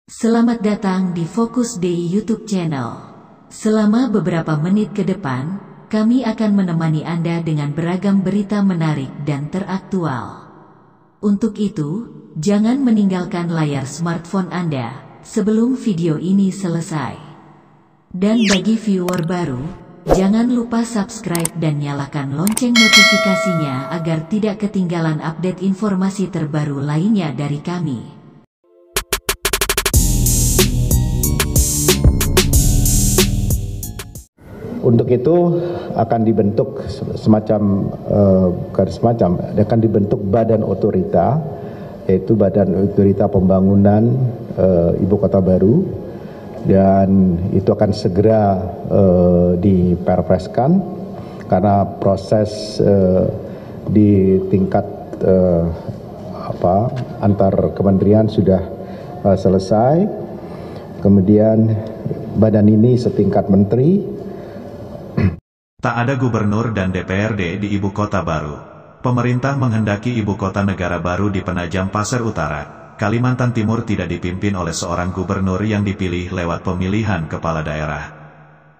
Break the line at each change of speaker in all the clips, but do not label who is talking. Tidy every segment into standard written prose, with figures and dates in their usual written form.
Selamat datang di Fokus DI YouTube channel. Selama beberapa menit ke depan, kami akan menemani Anda dengan beragam berita menarik dan teraktual. Untuk itu, jangan meninggalkan layar smartphone Anda sebelum video ini selesai. Dan bagi viewer baru, jangan lupa subscribe dan nyalakan lonceng notifikasinya agar tidak ketinggalan update informasi terbaru lainnya dari kami.
Untuk itu akan dibentuk akan dibentuk badan otorita, yaitu Badan Otorita Pembangunan Ibu Kota Baru, dan itu akan segera diperpreskan karena proses di tingkat antar kementerian sudah selesai. Kemudian badan ini setingkat menteri.
Tak ada gubernur dan DPRD di Ibu Kota Baru. Pemerintah menghendaki Ibu Kota Negara Baru di Penajam Pasir Utara, Kalimantan Timur tidak dipimpin oleh seorang gubernur yang dipilih lewat pemilihan kepala daerah.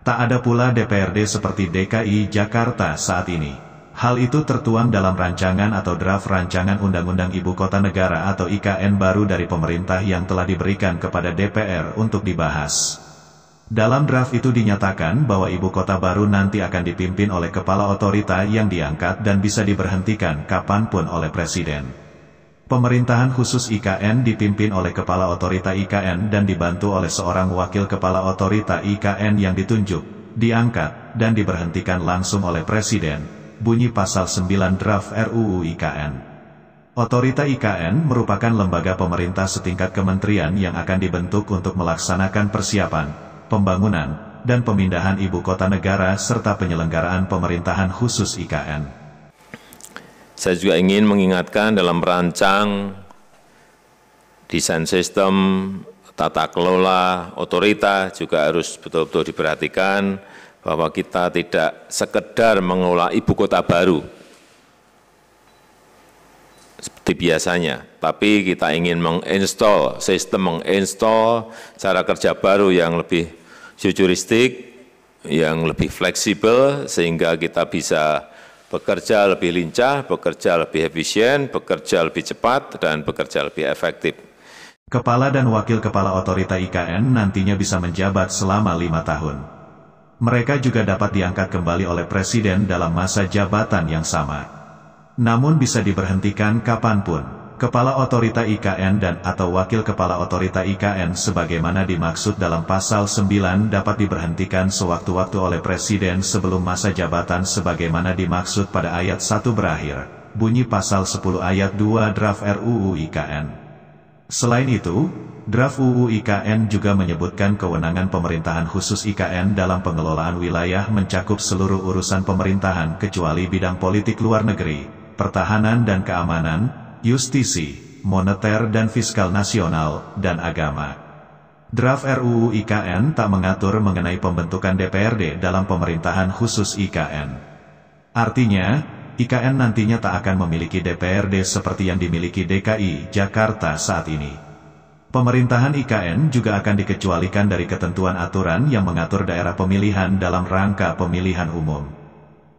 Tak ada pula DPRD seperti DKI Jakarta saat ini. Hal itu tertuang dalam rancangan atau draft rancangan Undang-Undang Ibu Kota Negara atau IKN baru dari pemerintah yang telah diberikan kepada DPR untuk dibahas. Dalam draft itu dinyatakan bahwa Ibu Kota Baru nanti akan dipimpin oleh kepala otorita yang diangkat dan bisa diberhentikan kapanpun oleh Presiden. Pemerintahan khusus IKN dipimpin oleh kepala otorita IKN dan dibantu oleh seorang wakil kepala otorita IKN yang ditunjuk, diangkat, dan diberhentikan langsung oleh Presiden, bunyi pasal 9 draft RUU IKN. Otorita IKN merupakan lembaga pemerintah setingkat kementerian yang akan dibentuk untuk melaksanakan persiapan, pembangunan, dan pemindahan ibu kota negara serta penyelenggaraan pemerintahan khusus IKN.
Saya juga ingin mengingatkan dalam merancang desain sistem tata kelola otorita juga harus betul-betul diperhatikan bahwa kita tidak sekedar mengelola ibu kota baru seperti biasanya, tapi kita ingin menginstall sistem, menginstall cara kerja baru yang lebih futuristik, yang lebih fleksibel, sehingga kita bisa bekerja lebih lincah, bekerja lebih efisien, bekerja lebih cepat, dan bekerja lebih efektif.
Kepala dan wakil kepala otorita IKN nantinya bisa menjabat selama 5 tahun. Mereka juga dapat diangkat kembali oleh Presiden dalam masa jabatan yang sama. Namun bisa diberhentikan kapanpun. Kepala otorita IKN dan atau wakil kepala otorita IKN sebagaimana dimaksud dalam pasal 9 dapat diberhentikan sewaktu-waktu oleh Presiden sebelum masa jabatan sebagaimana dimaksud pada ayat 1 berakhir, bunyi pasal 10 ayat 2 draft RUU IKN. Selain itu, draft UU IKN juga menyebutkan kewenangan pemerintahan khusus IKN dalam pengelolaan wilayah mencakup seluruh urusan pemerintahan kecuali bidang politik luar negeri, pertahanan dan keamanan, justisi, moneter dan fiskal nasional, dan agama. Draft RUU IKN tak mengatur mengenai pembentukan DPRD dalam pemerintahan khusus IKN. Artinya, IKN nantinya tak akan memiliki DPRD seperti yang dimiliki DKI Jakarta saat ini. Pemerintahan IKN juga akan dikecualikan dari ketentuan aturan yang mengatur daerah pemilihan dalam rangka pemilihan umum.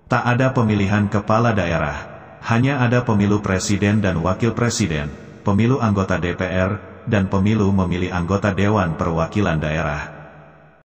Tak ada pemilihan kepala daerah. Hanya ada pemilu presiden dan wakil presiden, pemilu anggota DPR, dan pemilu memilih anggota Dewan Perwakilan Daerah.